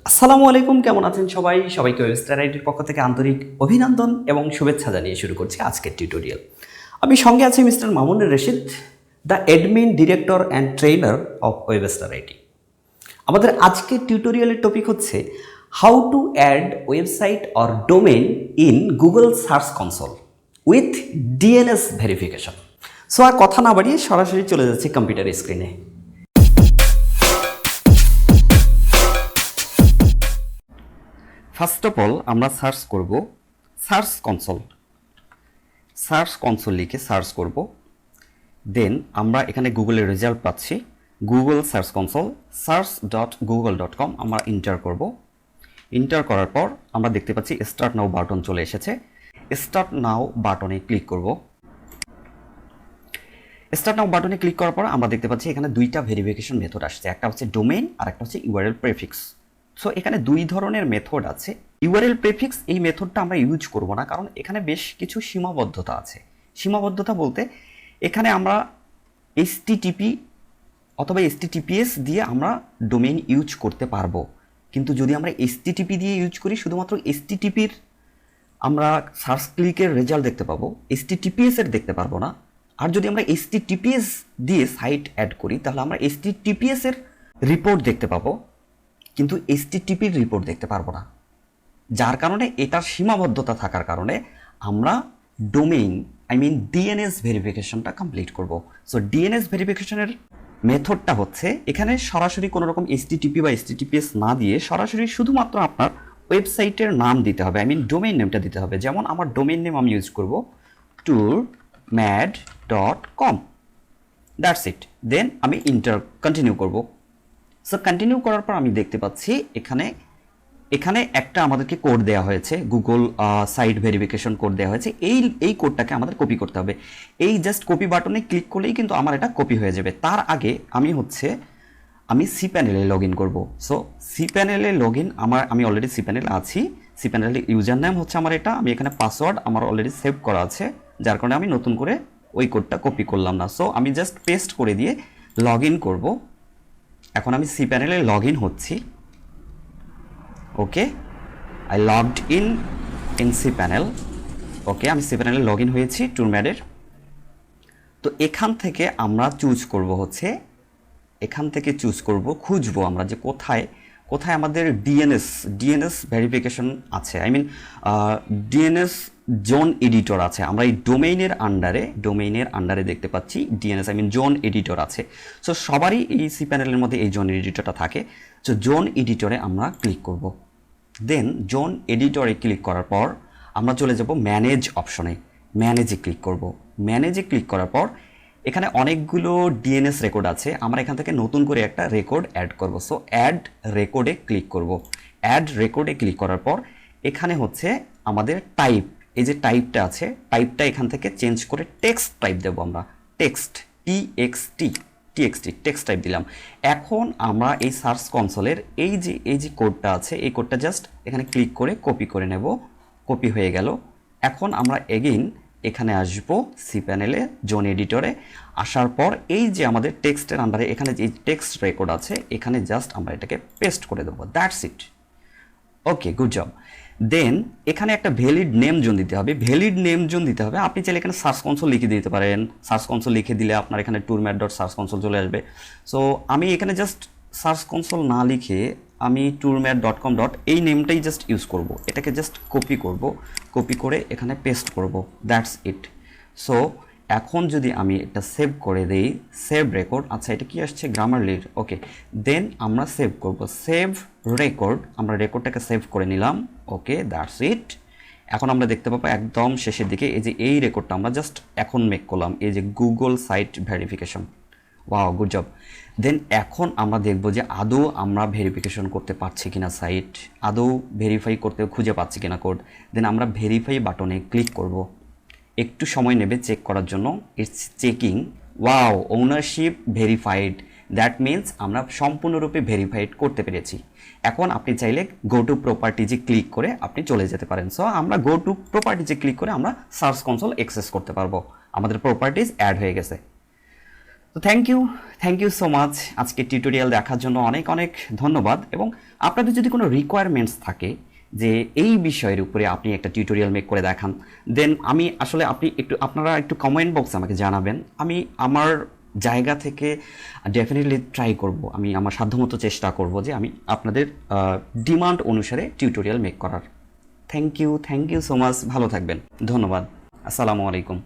আসসালামু আলাইকুম, কেমন আছেন সবাই? সবাইকে ওয়েবস্টার আইটির পক্ষ থেকে আন্তরিক অভিনন্দন এবং শুভেচ্ছা জানিয়ে শুরু করছি আজকের টিউটোরিয়াল। আমি সঙ্গে আছি mister Mamunur Rashid, the admin director and trainer of Webster IT. আমাদের আজকের টিউটোরিয়ালের টপিক হচ্ছে how to add website or domain in Google Search Console with DNS verification. So আর কথা না বাড়িয়ে সরাসরি চলে যাচ্ছে কম্পিউটার স্ক্রিনে। ফার্স্ট অফ অল আমরা সার্চ করব সার্চ কনসোল লিখে সার্চ করব। দেন আমরা এখানে গুগলের রেজাল্ট পাচ্ছি, গুগল সার্চ কনসোল search.google.com আমরা এন্টার করব। এন্টার করার পর আমরা দেখতে পাচ্ছি স্টার্ট নাও বাটন চলে এসেছে। স্টার্ট নাও বাটনে ক্লিক করব। স্টার্ট নাও বাটনে ক্লিক করার পর আমরা দেখতে পাচ্ছি এখানে দুইটা ভেরিফিকেশন মেথড আসছে, একটা হচ্ছে ডোমেইন আর একটা হচ্ছে ইউআরএল প্রেফিক্স। সো এখানে দুই ধরনের মেথড আছে। ইউআরএল প্রেফিক্স এই মেথডটা আমরা ইউজ করব না, কারণ এখানে বেশ কিছু সীমাবদ্ধতা আছে। সীমাবদ্ধতা বলতে এখানে আমরা এইচটিটিপি অথবা এইচটিটিপিএস দিয়ে আমরা ডোমেইন ইউজ করতে পারবো, কিন্তু যদি আমরা এইচটিটিপি দিয়ে ইউজ করি শুধুমাত্র এইচটিটিপির আমরা সার্চ ক্লিকের রেজাল্ট দেখতে পাবো, এইচটিটিপিএস এর দেখতে পারবো না। আর যদি আমরা এইচটিটিপিএস দিয়ে সাইট অ্যাড করি তাহলে আমরা এইচটিটিপিএস এর রিপোর্ট দেখতে পাবো, কিন্তু এইচটিটিপির রিপোর্ট দেখতে পারবো না। যার কারণে এটার সীমাবদ্ধতা থাকার কারণে আমরা ডোমেইন ডিএনএস ভেরিফিকেশনটা কমপ্লিট করব। সো ডিএনএস ভেরিফিকেশনের মেথডটা হচ্ছে এখানে সরাসরি কোনো রকম এইচটিটিপি বা এইচটিটিপিএস না দিয়ে সরাসরি শুধুমাত্র আপনার ওয়েবসাইটের নাম দিতে হবে, ডোমেইন নেমটা দিতে হবে। যেমন আমার ডোমেইন নেম আমি ইউজ করব tourmad.com, দ্যাটস ইট। দেন আমি কন্টিনিউ করব। সো কন্টিনিউ করার পর আমি দেখতে পাচ্ছি এখানে একটা আমাদেরকে কোড দেওয়া হয়েছে, গুগল সাইট ভেরিফিকেশন কোড দেওয়া হয়েছে। এই কোডটাকে আমাদের কপি করতে হবে। এই জাস্ট কপি বাটনে ক্লিক করলেই কিন্তু আমার এটা কপি হয়ে যাবে। তার আগে আমি সি প্যানেলে লগ ইন করবো। সো সি প্যানেলে লগ ইন আমি অলরেডি সি প্যানেলে আছি। সি প্যানেলে ইউজার নেম হচ্ছে আমার এটা, আমি এখানে পাসওয়ার্ড আমার অলরেডি সেভ করা আছে, যার কারণে আমি নতুন করে ওই কোডটা কপি করলাম না। সো আমি জাস্ট পেস্ট করে দিয়ে লগ ইন করবো। এখন আমি সি প্যানেলে লগ ইন হচ্ছি। Okay, I logged in C panel. Okay, আমি সি প্যানেলে লগ ইন হয়েছি টুরম্যাডের। তো এখান থেকে আমরা খুঁজবো আমরা যে কোথায় আমাদের ডিএনএস ভেরিফিকেশন আছে, ডিএনএস জোন এডিটর আছে। আমরা এই ডোমেইনের আন্ডারে দেখতে পাচ্ছি ডিএনএস জোন এডিটর আছে। সো সবারই এই সি প্যানেলের মধ্যে এই জোন এডিটরটা থাকে। সো জোন এডিটরে আমরা ক্লিক করব। দেন জোন এডিটরে ক্লিক করার পর আমরা চলে যাব ম্যানেজ অপশনে, ম্যানেজে ক্লিক করব। ম্যানেজে ক্লিক করার পর এখানে অনেকগুলো ডিএনএস রেকর্ড আছে, আমরা এখান থেকে নতুন করে একটা রেকর্ড অ্যাড করব। সো অ্যাড রেকর্ডে ক্লিক করব। অ্যাড রেকর্ডে ক্লিক করার পর এখানে হচ্ছে আমাদের টাইপ, এই যে টাইপটা আছে, টাইপটা এখান থেকে চেঞ্জ করে টেক্সট টাইপ দেবো আমরা, টেক্সট টেক্সট টাইপ দিলাম। এখন আমরা এই সার্চ কনসোলের এই যে কোডটা আছে, এই কোডটা জাস্ট এখানে ক্লিক করে কপি করে নেব। কপি হয়ে গেল। এখন আমরা এগেইন এখানে আসব সি প্যানেলে জোন এডিটরে। আসার পর এই যে আমাদের টেক্সটের আন্ডারে এখানে যে টেক্সট রেকর্ড আছে, এখানে জাস্ট আমরা এটাকে পেস্ট করে দেবো, that's it. Okay, good job. Then এখানে একটা ভ্যালিড নেম জোন দিতে হবে। আপনি চাইলে এখানে সার্চ কনসোল লিখে দিতে পারেন। সার্চ কনসোল লিখে দিলে আপনার এখানে tourmat.search console চলে আসবে। সো আমি এখানে জাস্ট সার্চ কনসোল না লিখে আমি tourmat.com এই নেমটাই জাস্ট ইউজ করব। এটাকে জাস্ট কপি করে এখানে পেস্ট করব, দ্যাটস ইট। সো এখন যদি আমি এটা সেভ করে দেই, সেভ রেকর্ড, আচ্ছা এটা কি আসছে, গ্রামারলির। ওকে, দেন আমরা সেভ করব, সেভ রেকর্ড। আমরা রেকর্ডটাকে সেভ করে নিলাম। ওকে, দ্যাটস ইট। এখন আমরা দেখতে পাবো একদম শেষের দিকে এই রেকর্ডটা আমরা জাস্ট এখন মেক করলাম, এই যে Google site verification. Wow, good job. Then এখন আমরা দেখব যে আদৌ আমরা ভেরিফিকেশন করতে পারছি কিনা, সাইট আদৌ ভেরিফাই করতে খুঁজে পাচ্ছি কিনা কোড। দেন আমরা ভেরিফাই বাটনে ক্লিক করব। একটু সময় নেবে চেক করার জন্য, it's checking. Wow, ownership verified, that means আমরা সম্পূর্ণরূপে ভেরিফাইড করতে পেরেছি। এখন আপনি চাইলে গো টু প্রপার্টিজে ক্লিক করে আপনি চলে যেতে পারেন। সো আমরা গো টু প্রপার্টিজে ক্লিক করে আমরা সার্চ কনসোল অ্যাক্সেস করতে পারবো, আমাদের প্রপার্টিজ অ্যাড হয়ে গেছে। তো থ্যাংক ইউ সো মাচ আজকে টিউটোরিয়াল দেখার জন্য অনেক অনেক ধন্যবাদ। এবং আপনাদের যদি কোনো রিকোয়ারমেন্টস থাকে যে এই বিষয়ের উপরে আপনি একটা টিউটোরিয়াল মেক করে দেখান, দেন আমি আসলে আপনারা একটু কমেন্ট বক্সে আমাকে জানাবেন। আমি আমার জায়গা থেকে ডেফিনেটলি ট্রাই করব, আমি আমার সাধ্যমতো চেষ্টা করব যে আমি আপনাদের ডিমান্ড অনুসারে টিউটোরিয়াল মেক করার। থ্যাংক ইউ সো মাচ, ভালো থাকবেন, ধন্যবাদ, আসসালামু আলাইকুম।